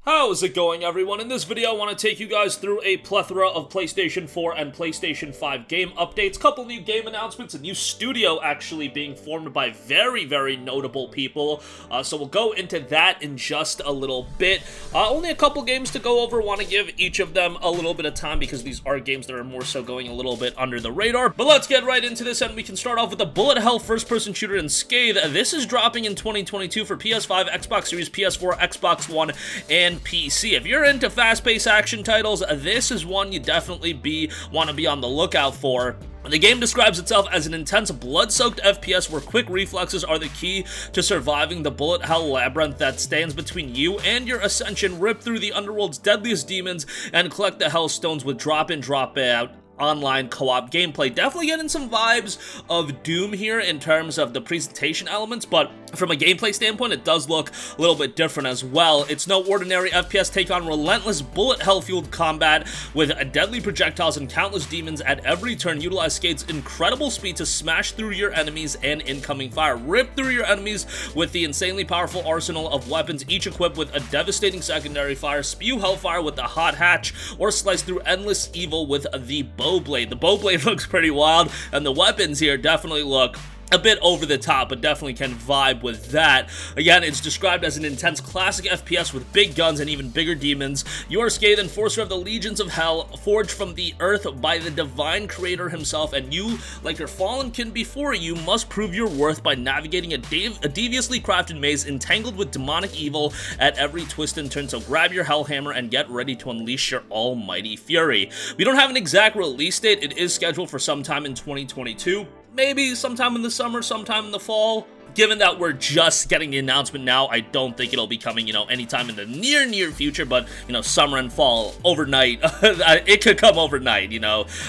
How's it going, everyone? In this video, I want to take you guys through a plethora of PlayStation 4 and PlayStation 5 game updates, couple new game announcements, a new studio actually being formed by very notable people, so we'll go into that in just a little bit. Only a couple games to go over, want to give each of them a little bit of time because these are games that are more so going a little bit under the radar, but let's get right into this, and we can start off with the bullet hell first-person shooter in Scathe. This is dropping in 2022 for PS5, Xbox Series, PS4, Xbox One, and PC. If you're into fast-paced action titles, this is one you definitely want to be on the lookout for. The game describes itself as an intense, blood-soaked FPS where quick reflexes are the key to surviving the bullet hell labyrinth that stands between you and your ascension. Rip through the underworld's deadliest demons and collect the hell stones with drop-in, drop-out online co-op gameplay. Definitely getting some vibes of Doom here in terms of the presentation elements, but from a gameplay standpoint, it does look a little bit different as well. It's no ordinary FPS. Take on relentless bullet hell-fueled combat with deadly projectiles and countless demons at every turn. Utilize Scathe's incredible speed to smash through your enemies and incoming fire. Rip through your enemies with the insanely powerful arsenal of weapons, each equipped with a devastating secondary fire. Spew hellfire with the hot hatch, or slice through endless evil with the Bowblade. The Bowblade looks pretty wild, and the weapons here definitely look a bit over the top, but definitely can vibe with that. Again, it's described as an intense classic FPS with big guns and even bigger demons. You are Scathe, enforcer of the legions of hell, forged from the earth by the divine creator himself, and you, like your fallen kin before you, must prove your worth by navigating a deviously crafted maze entangled with demonic evil at every twist and turn. So grab your hellhammer and get ready to unleash your almighty fury. We don't have an exact release date. It is scheduled for sometime in 2022. Maybe sometime in the summer, sometime in the fall. Given that we're just getting the announcement now, I don't think it'll be coming, anytime in the near future, but, summer and fall, overnight, it could come overnight,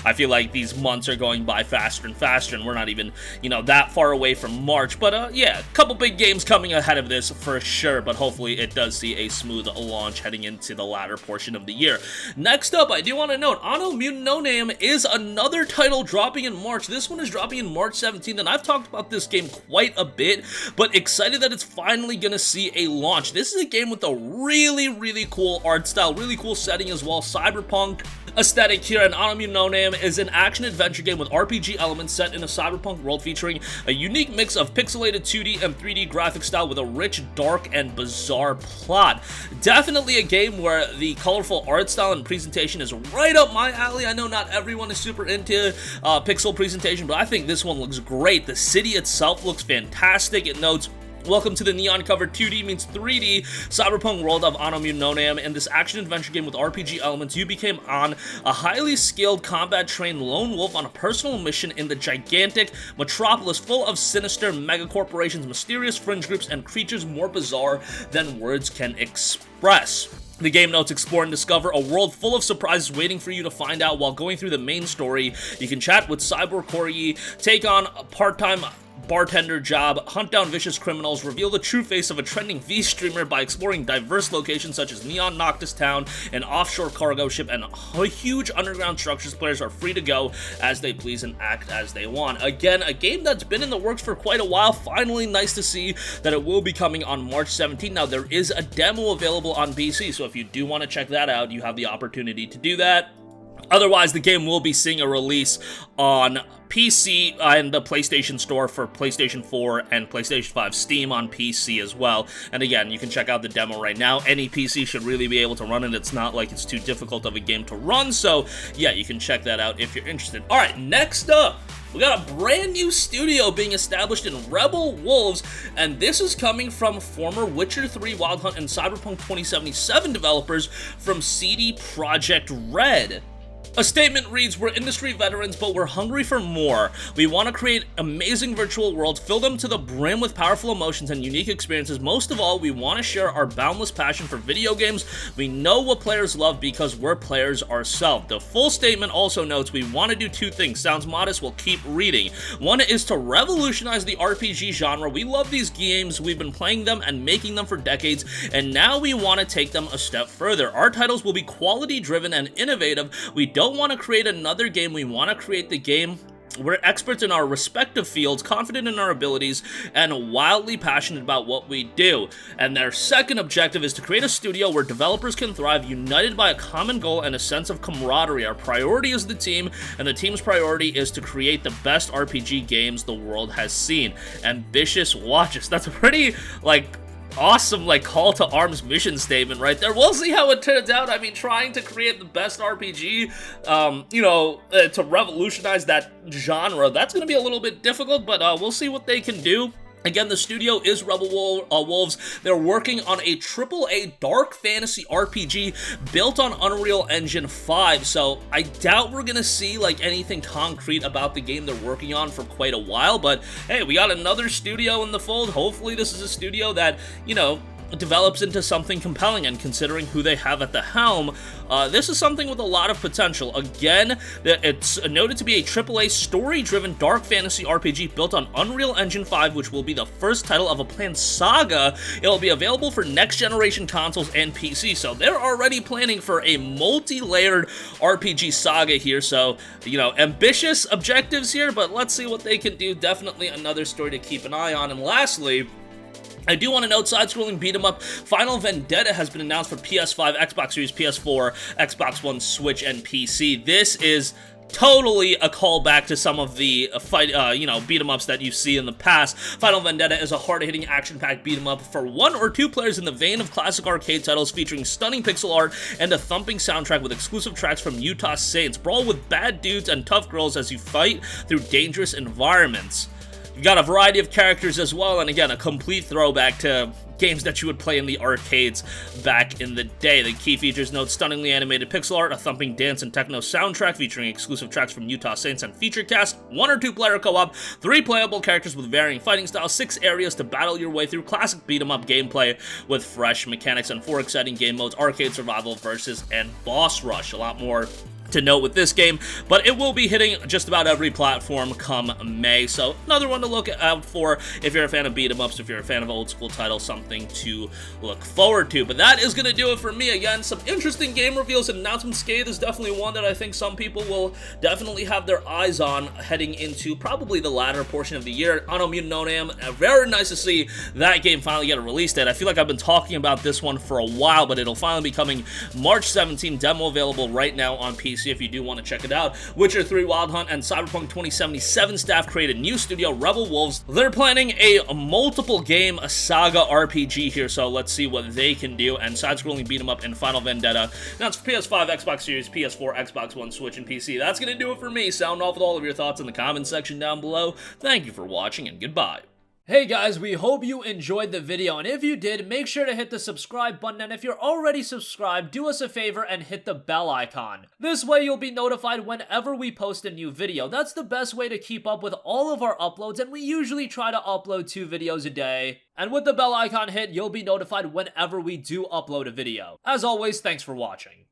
I feel like these months are going by faster and faster, and we're not even, that far away from March, but, yeah, a couple big games coming ahead of this for sure, but hopefully it does see a smooth launch heading into the latter portion of the year. Next up, I do want to note, ANNO Mutationem is another title dropping in March. This one is dropping in March 17th, and I've talked about this game quite a bit, but excited that it's finally gonna see a launch. This is a game with a really cool art style, really cool setting as well. Cyberpunk aesthetic here, and ANNO Mutationem is an action-adventure game with RPG elements set in a cyberpunk world featuring a unique mix of pixelated 2D and 3D graphic style with a rich, dark, and bizarre plot. Definitely a game where the colorful art style and presentation is right up my alley. I know not everyone is super into pixel presentation, but I think this one looks great. The city itself looks fantastic. It notes, welcome to the neon-covered 2D meets 3D cyberpunk world of ANNO Mutationem. In this action-adventure game with RPG elements, you became on a highly skilled, combat-trained lone wolf on a personal mission in the gigantic metropolis full of sinister megacorporations, mysterious fringe groups, and creatures more bizarre than words can express. The game notes, explore and discover a world full of surprises waiting for you to find out while going through the main story. You can chat with Cyborg Corgi, take on a part-time bartender job, hunt down vicious criminals, reveal the true face of a trending V-streamer by exploring diverse locations such as Neon Noctis Town, an offshore cargo ship, and huge underground structures. Players are free to go as they please and act as they want. Again, a game that's been in the works for quite a while. Finally, nice to see that it will be coming on March 17th. Now, there is a demo available on PC, so if you do want to check that out, you have the opportunity to do that. Otherwise, the game will be seeing a release on PC and the PlayStation Store for PlayStation 4 and PlayStation 5, Steam on PC as well. And again, you can check out the demo right now. Any PC should really be able to run it. It's not like it's too difficult of a game to run, so yeah, you can check that out if you're interested. Alright, next up, we got a brand new studio being established in Rebel Wolves, and this is coming from former Witcher 3, Wild Hunt, and Cyberpunk 2077 developers from CD Projekt Red. A statement reads, we're industry veterans, but we're hungry for more. We want to create amazing virtual worlds, fill them to the brim with powerful emotions and unique experiences. Most of all, we want to share our boundless passion for video games. We know what players love because we're players ourselves. The full statement also notes, we want to do two things. Sounds modest, we'll keep reading. One is to revolutionize the RPG genre. We love these games, we've been playing them and making them for decades, and now we want to take them a step further. Our titles will be quality driven and innovative. We don't want to create another game, we want to create the game We're experts in our respective fields, confident in our abilities, and wildly passionate about what we do. And their second objective is to create a studio where developers can thrive, united by a common goal and a sense of camaraderie. Our priority is the team, and the team's priority is to create the best RPG games the world has seen. Ambitious watches. That's a pretty, awesome, call to arms mission statement right there. We'll see how it turns out. I mean, trying to create the best RPG, to revolutionize that genre, that's going to be a little bit difficult, but we'll see what they can do. Again, the studio is Rebel Wolves. They're working on a AAA dark fantasy RPG built on Unreal Engine 5, so I doubt we're gonna see, anything concrete about the game they're working on for quite a while, but hey, we got another studio in the fold. Hopefully this is a studio that, develops into something compelling, and considering who they have at the helm, this is something with a lot of potential. Again, it's noted to be a AAA story-driven dark fantasy RPG built on Unreal Engine 5, which will be the first title of a planned saga. It'll be available for next-generation consoles and PC, so they're already planning for a multi-layered RPG saga here, so, ambitious objectives here, but let's see what they can do. Definitely another story to keep an eye on. And lastly, I do want to note, side-scrolling beat-em-up, Final Vendetta has been announced for PS5, Xbox Series, PS4, Xbox One, Switch, and PC. This is totally a callback to some of the beat-em-ups that you see in the past. Final Vendetta is a hard-hitting, action-packed beat-em-up for 1 or 2 players in the vein of classic arcade titles, featuring stunning pixel art and a thumping soundtrack with exclusive tracks from Utah Saints. Brawl with bad dudes and tough girls as you fight through dangerous environments. You've got a variety of characters as well, and again, a complete throwback to games that you would play in the arcades back in the day. The key features note stunningly animated pixel art, a thumping dance and techno soundtrack featuring exclusive tracks from Utah Saints and feature cast, 1 or 2 player co-op, 3 playable characters with varying fighting styles, 6 areas to battle your way through, classic beat-em-up gameplay with fresh mechanics, and 4 exciting game modes, arcade survival, versus, and boss rush. A lot more to note with this game, but it will be hitting just about every platform come May, so another one to look out for if you're a fan of beat-em-ups, if you're a fan of old school titles, something to look forward to. But that is going to do it for me. Again, some interesting game reveals and announcements. Scathe is definitely one that I think some people will definitely have their eyes on heading into probably the latter portion of the year. ANNO Mutationem, very nice to see that game finally get a release date. I feel like I've been talking about this one for a while, but it'll finally be coming March 17, demo available right now on PC if you do want to check it out. Witcher 3 Wild Hunt and Cyberpunk 2077 staff created new studio Rebel Wolves. They're planning a multiple game saga RPG here, so let's see what they can do. And side-scrolling beat 'em up in Final Vendetta. Now it's for PS5, Xbox Series, PS4, Xbox One, Switch, and PC. That's gonna do it for me. Sound off with all of your thoughts in the comments section down below. Thank you for watching, and goodbye. Hey guys, we hope you enjoyed the video, and if you did, make sure to hit the subscribe button, and if you're already subscribed, do us a favor and hit the bell icon. This way you'll be notified whenever we post a new video. That's the best way to keep up with all of our uploads, and we usually try to upload 2 videos a day. And with the bell icon hit, you'll be notified whenever we do upload a video. As always, thanks for watching.